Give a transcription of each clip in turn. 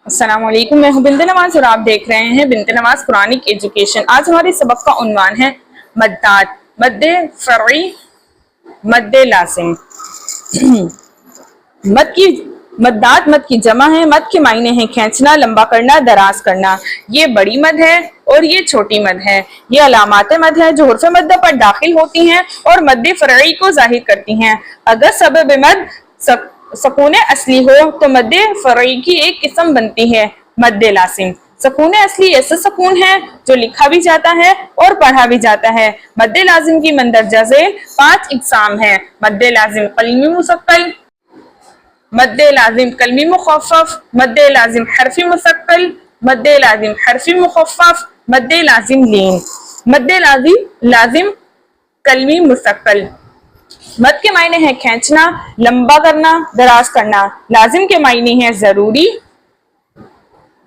अस्सलाम वालेकुम, मैं हूं बिन्त नवाज और आप देख रहे हैं बिन्त नवाज कुरानिक एजुकेशन। आज हमारे सबक का उन्वान है मद्दात, मद्दे फरई, मद्दे लाजिम। मद्दात मद की जमा है। मद के मायने हैं खींचना, लंबा करना, दराज करना। ये बड़ी मद है और ये छोटी मद है। ये अलामात मद है जो हुर्फ मद्दा पर दाखिल होती हैं और मद्दे फरई को जाहिर करती हैं। अगर सबब मद सकून असली हो तो मद्दे फरई की एक किस्म बनती है मद्दे लाजिम। सकून असली ऐसा सकून है जो लिखा भी जाता है और पढ़ा भी जाता है। मद्दे लाजिम की मंदरजा से 5 इकसाम है। मद्दे लाजिम कलमी मुसक्कल, मद्दे लाजिम कलमी मुखफ़फ़, मद्दे लाजिम हरफी मुसक्कल, मद्दे लाजिम हरफी मुखफ़फ़, मद्दे लाजिम लीन। मद्दे लाजिम कलमी मुसक्कल। मद के मायने है खींचना, लंबा करना, दराज करना। लाजिम के मायने है जरूरी,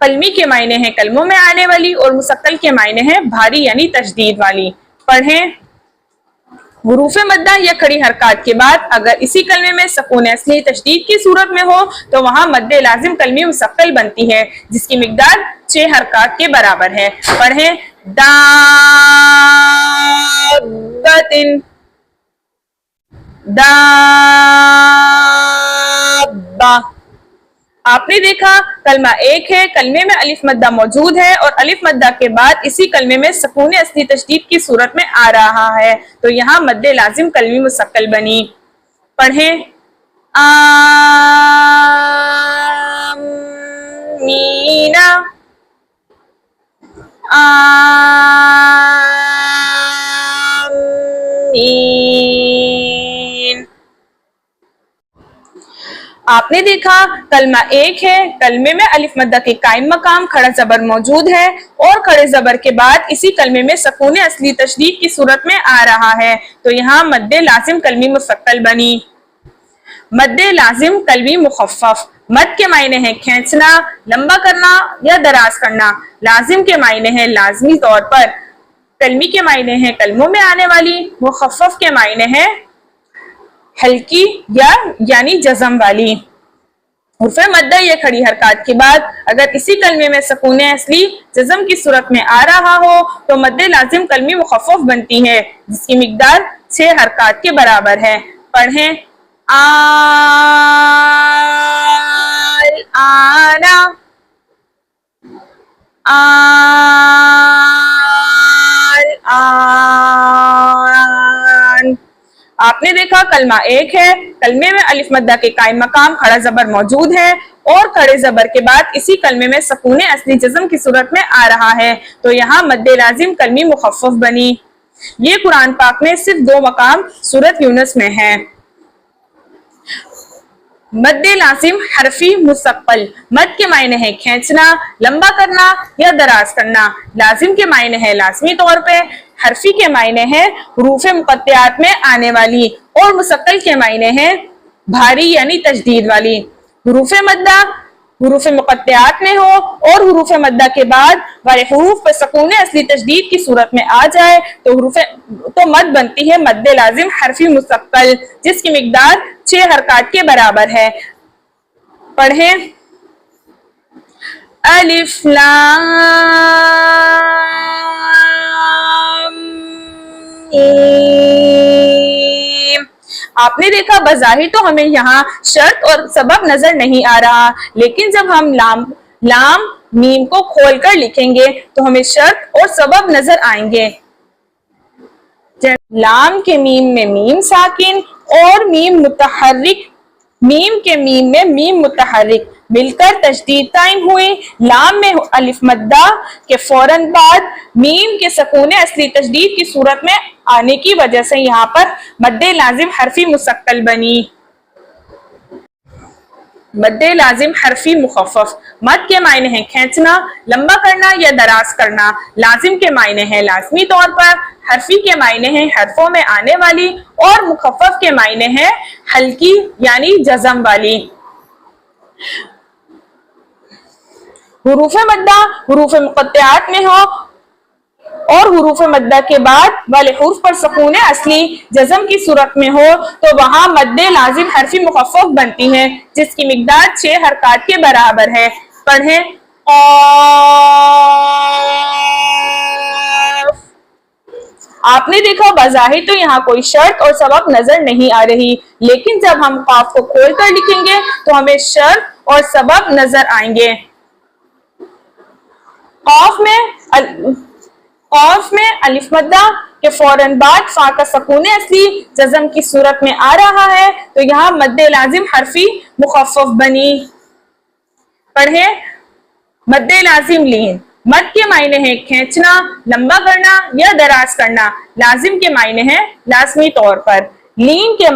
कलमी के मायने है कलमों में आने वाली और मुसक्कल के मायने है भारी यानी तशदीद वाली। पढ़ें। हुरूफ मद्दा या खड़ी हरकत के बाद अगर इसी कलमे में सकून असली तशदीद की सूरत में हो तो वहां मद्दे लाजिम कलमी मुसक्कल बनती है जिसकी मिकदार 6 हरकत के बराबर है। पढ़ें। दाब्बतिन, दाब्बा। आपने देखा कलमा एक है, कलमे में अलिफ मद्दा मौजूद है और अलिफ मद्दा के बाद इसी कलमे में सकून असली तशदीद की सूरत में आ रहा है तो यहाँ मद्दे लाजिम कलमी मुसक्कल बनी। पढ़ें। आमीना, आमीन। आपने देखा कलमा एक है, कलमे में अलिफ मद्दा के कायम मकाम खड़ा जबर मौजूद है और खड़े जबर के बाद इसी कलमे में सकून असली तशदीद की सूरत में आ रहा है तो यहाँ मद्दे लाजिम कलमी मुसक्कल बनी। मद्दे लाजिम कलमी मुखफ़फ़। मद के मायने है खींचना, लंबा करना या दराज करना। लाजिम के मायने है लाजमी तौर पर। कलमी के मायने है कलमों में आने वाली। मुखफ़फ़ के मायने है हल्की यानी जज़म वाली। हुर्फ़े मद्दा या खड़ी हरकत के बाद अगर इसी कलमे में सकून असली जज़म की सूरत में आ रहा हो तो मद्दे लाजिम कलमी मुखफ़फ़ बनती है जिसकी मिकदार 6 हरकत के बराबर है। पढ़ें। आना, आन। आपने देखा कलमा एक है, कलमे में अलिफ मद्दा के कायम मकाम खड़ा जबर मौजूद है और खड़े जबर के बाद इसी कलमे में सकून असली जज़म की सूरत में आ रहा है तो यहाँ मद्दे लाजिम कलमी मुखफ़फ़ बनी। ये कुरान पाक में सिर्फ 2 मकाम सूरत यूनुस में है। मद्दे लाजिम हरफी मुसक्कल। मद के मायने है खींचना, लंबा करना या दराज करना। लाजिम के मायने है लाजमी तौर पे। हरफी के मायने है हुरूफ़े मुक़त्तिआत में आने वाली और मुसक्कल के मायने है भारी यानी तशदीद वाली। हुरूफ़े मद्दा हुरूफ़े मुक़त्तिआत में हो और हुरूफ़े मद्दा के बाद वाले हुरूफ पर सकून असली तशदीद की सूरत में आ जाए तो मद बनती है मद्दे लाजिम हरफी मुसक्कल जिसकी मिकदार 6 हरकत के बराबर है। पढ़ें। अलिफ लाम मीम। आपने देखा बज़ाहिर तो हमें यहाँ शर्त और सबब नजर नहीं आ रहा, लेकिन जब हम लाम मीम को खोलकर लिखेंगे तो हमें शर्त और सबब नजर आएंगे। लाम के मीम में मीम साकिन और मीम मुतहर्रिक, मीम के मीम में मीम मुतहर्रिक मिलकर तशदीद कायम हुई। लाम में अलिफ मद्दा के फौरन बाद मीम के सकून असली तशदीद की सूरत में आने की वजह से यहाँ पर मद्दे लाजिम हरफी मुसक्कल बनी। मद्दे लाजिम हरफी मुखफ़फ़। मद के मायने है खींचना, लंबा करना या दराज करना। लाजिम के मायने है लाजमी तौर पर। हरफी के मायने है हरफों में आने वाली और मुखफ़फ़ के मायने है हल्की यानी जज़म वाली। हुरूफ़े मद्दा हुरूफ़े मुक़त्तिआत में हो और हुरूफ मद्दा के बाद वाले हुर्फ पर सकून असली जज़म की सूरत में हो तो वहां मद्दे लाजिम हरफी मुखफ़्फ़फ़ बनती है जिसकी मिकदार 6 हरकत के बराबर है। पढ़ें क़ाफ़। आपने देखा बज़ाहिर तो यहाँ कोई शर्त और सबब नजर नहीं आ रही, लेकिन जब हम क़ाफ को खोल कर लिखेंगे तो हमें शर्त और सबब नजर आएंगे। क़ाफ में अलिफ मद्दा के फौरन बाद फा का सकून असली जज़म की सूरत में आ रहा है, तो यहाँ मद्दे लाजिम हरफी मुखफ़्फ़फ बनी। पढ़ें मद्दे लाजिम लीन। मद के मायने हैं खींचना, लंबा करना या दराज करना। लाजिम के मायने हैं लाजमी तौर पर। लीन के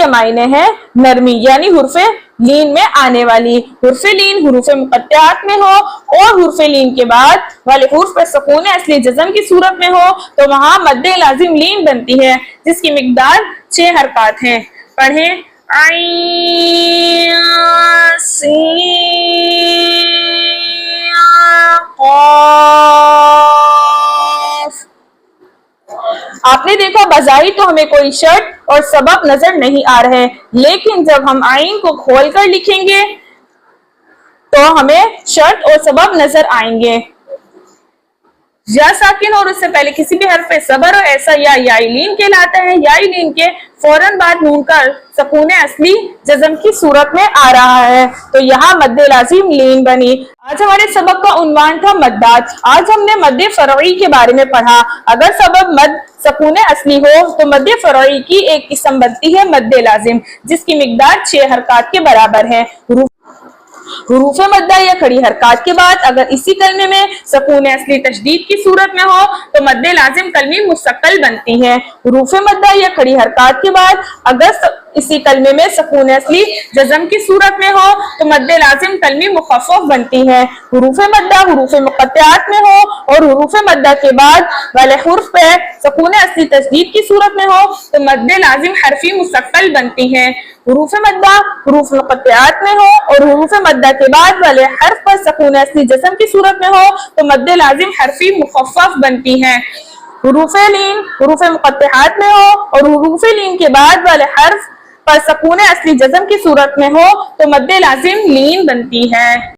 मायने हैं नरमी, यानी हुर्फे लीन में आने वाली। हुर्फे लीन हुरूफ मुक़त्तआत में हो और हुर्फे लीन के बाद वाले हुर्फ पर सकून असली जज़म की सूरत में हो तो वहां मद्दे लाजिम लीन बनती है, जिसकी मिकदार 6 हरकत हैं। पढ़ें आइन सीन क़ाफ़। आपने देखा बज़ाहिर तो हमें कोई शर्त और सबब नजर नहीं आ रहे, लेकिन जब हम आइन को खोल कर लिखेंगे तो हमें शर्त और सबब नजर आएंगे। या साकिन और उससे पहले किसी भी हर्फ पे सबर और ऐसा या याइलीन कहलाता है। याइलीन के फौरन बाद नून का सकून असली जज़म की सूरत में आ रहा है, तो यहाँ मद्दे लाजिम लीन बनी। आज हमारे सबक का उन्वान था मद्दात। आज हमने मद्दे फरई के बारे में पढ़ा। अगर सबब मद सकून असली हो तो मद्दे फरई की एक किस्म बनती है मद्दे लाजिम, जिसकी मिकदार 6 हरकत के बराबर है। हुरूफ मद्दा या खड़ी हरकत के बाद अगर इसी कलमे में सकून असली तशदीद की सूरत में हो तो मद्दे लाजिम कलमी मुस्तक़िल बनती है। हुरूफ मद्दा या खड़ी हरकत के बाद अगर इसी कलमे में सकून असली जज़म की सूरत में हो तो मद्दे लाजिम कलमी मुखफ़्फ़फ बनती है। हुरूफ मद्दा हुरूफ मुक़त्तआत में हो और हुरूफ मद्दा के बाद वाले हुर्फ पे सकून असली तशदीद की सूरत में हो तो मद्दे लाजिम हरफी मुस्तक़िल बनती है। हुरूफ मद्दा हुरूफ मुक़त्तआत में हो और हुरूफ मद्दा के बाद वाले हर्फ पर सकून असली जज़म की सूरत में हो तो मद्दे लाजिम हरफी मुखफ़्फ़फ बनती है। हुरूफ लीन हुरूफ मुक़त्तआत में हो और हुरूफ लीन के बाद वाले हर्फ पर सकून असली जज़म की सूरत में हो तो मद्दे लाजिम लीन बनती है।